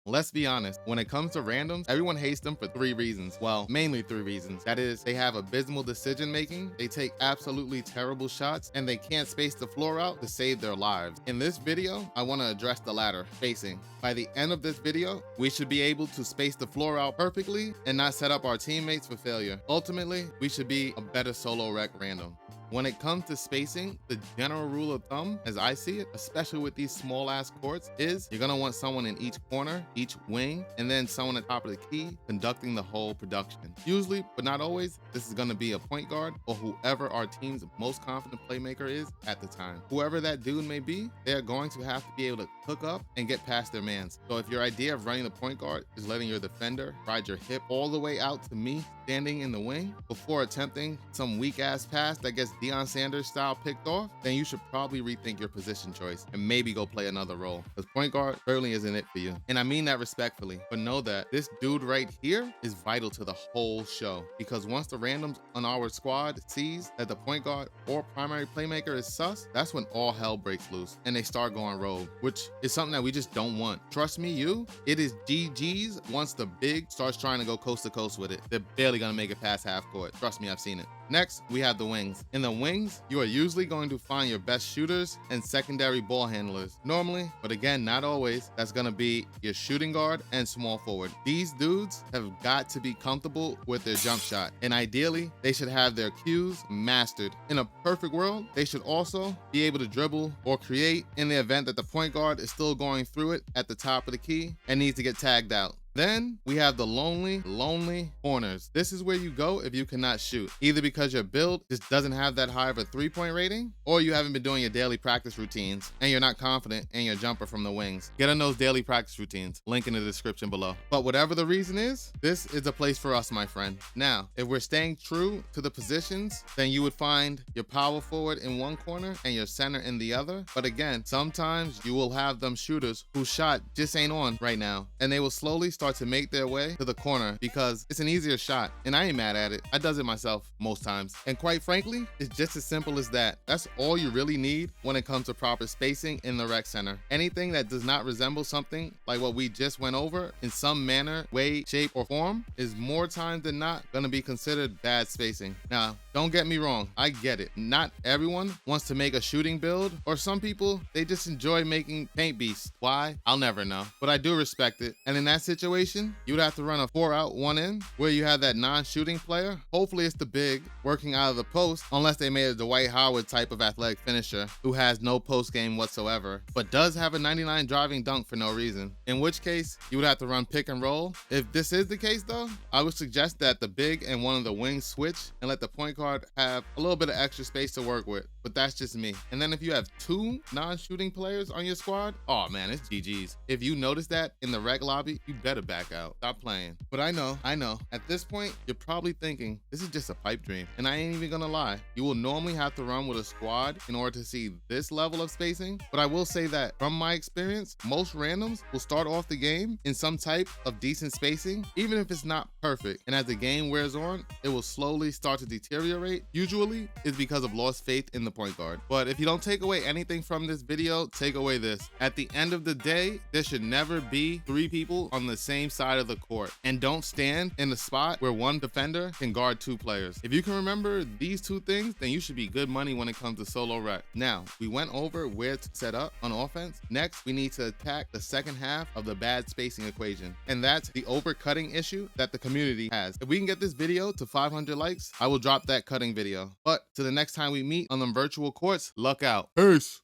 Let's be honest, when it comes to randoms, everyone hates them for 3 reasons. Well, mainly 3 reasons. That is, they have abysmal decision making, they take absolutely terrible shots, and they can't space the floor out to save their lives. In this video, I want to address the latter, spacing. By the end of this video, we should be able to space the floor out perfectly and not set up our teammates for failure. Ultimately, we should be a better solo rec random. When it comes to spacing, the general rule of thumb, as I see it, especially with these small ass courts, is you're gonna want someone in each corner, each wing, and then someone at the top of the key conducting the whole production. Usually, but not always, this is gonna be a point guard or whoever our team's most confident playmaker is at the time. Whoever that dude may be, they are going to have to be able to hook up and get past their mans. So if your idea of running the point guard is letting your defender ride your hip all the way out to me standing in the wing before attempting some weak ass pass that gets Deion Sanders style picked off, then you should probably rethink your position choice and maybe go play another role, because point guard certainly isn't it for you. And I mean that respectfully, but know that this dude right here is vital to the whole show, because once the randoms on our squad sees that the point guard or primary playmaker is sus, that's when all hell breaks loose and they start going rogue, which is something that we just don't want. Trust me, it is GG's once the big starts trying to go coast to coast with it. They're barely gonna make it past half court. Trust me, I've seen it. Next, we have the wings. In the wings, you are usually going to find your best shooters and secondary ball handlers. Normally, but again, not always, that's gonna be your shooting guard and small forward. These dudes have got to be comfortable with their jump shot, and ideally, they should have their cues mastered. In a perfect world, they should also be able to dribble or create in the event that the point guard is still going through it at the top of the key and needs to get tagged out. Then we have the lonely corners. This is where you go if you cannot shoot, either because your build just doesn't have that high of a 3-point rating, or you haven't been doing your daily practice routines and you're not confident in your jumper from the wings. Get on those daily practice routines, link in the description below. But whatever the reason is, this is a place for us, my friend. Now, if we're staying true to the positions, then you would find your power forward in one corner and your center in the other. But again, sometimes you will have them shooters whose shot just ain't on right now, and they will slowly start to make their way to the corner because it's an easier shot, and I ain't mad at it. I does it myself most times, and quite frankly, it's just as simple as that. That's all you really need when it comes to proper spacing in the rec center. Anything that does not resemble something like what we just went over in some manner, way, shape, or form is more times than not gonna be considered bad spacing. Now, don't get me wrong, I get it. Not everyone wants to make a shooting build, or some people, they just enjoy making paint beasts. Why? I'll never know, but I do respect it. And in that situation, you would have to run a 4 out, 1 in, where you have that non-shooting player. Hopefully it's the big working out of the post, unless they made a Dwight Howard type of athletic finisher who has no post game whatsoever, but does have a 99 driving dunk for no reason. In which case, you would have to run pick and roll. If this is the case though, I would suggest that the big and one of the wings switch and let the point guard have a little bit of extra space to work with, but that's just me. And then if you have 2 non-shooting players on your squad, oh man, it's GG's. If you notice that in the rec lobby, you better back out. Stop playing. But I know, at this point, you're probably thinking, this is just a pipe dream. And I ain't even gonna lie. You will normally have to run with a squad in order to see this level of spacing. But I will say that from my experience, most randoms will start off the game in some type of decent spacing, even if it's not perfect. And as the game wears on, it will slowly start to deteriorate. Usually, it's because of lost faith in the point guard. But if you don't take away anything from this video, take away this. At the end of the day, there should never be 3 people on the same side of the court, and don't stand in the spot where one defender can guard 2 players. If you can remember these 2 things, then you should be good money when it comes to solo rec. Now, we went over where to set up on offense. Next, we need to attack the second half of the bad spacing equation, and that's the overcutting issue that the community has. If we can get this video to 500 likes, I will drop that cutting video. But to the next time we meet on them virtual courts, luck out. Peace.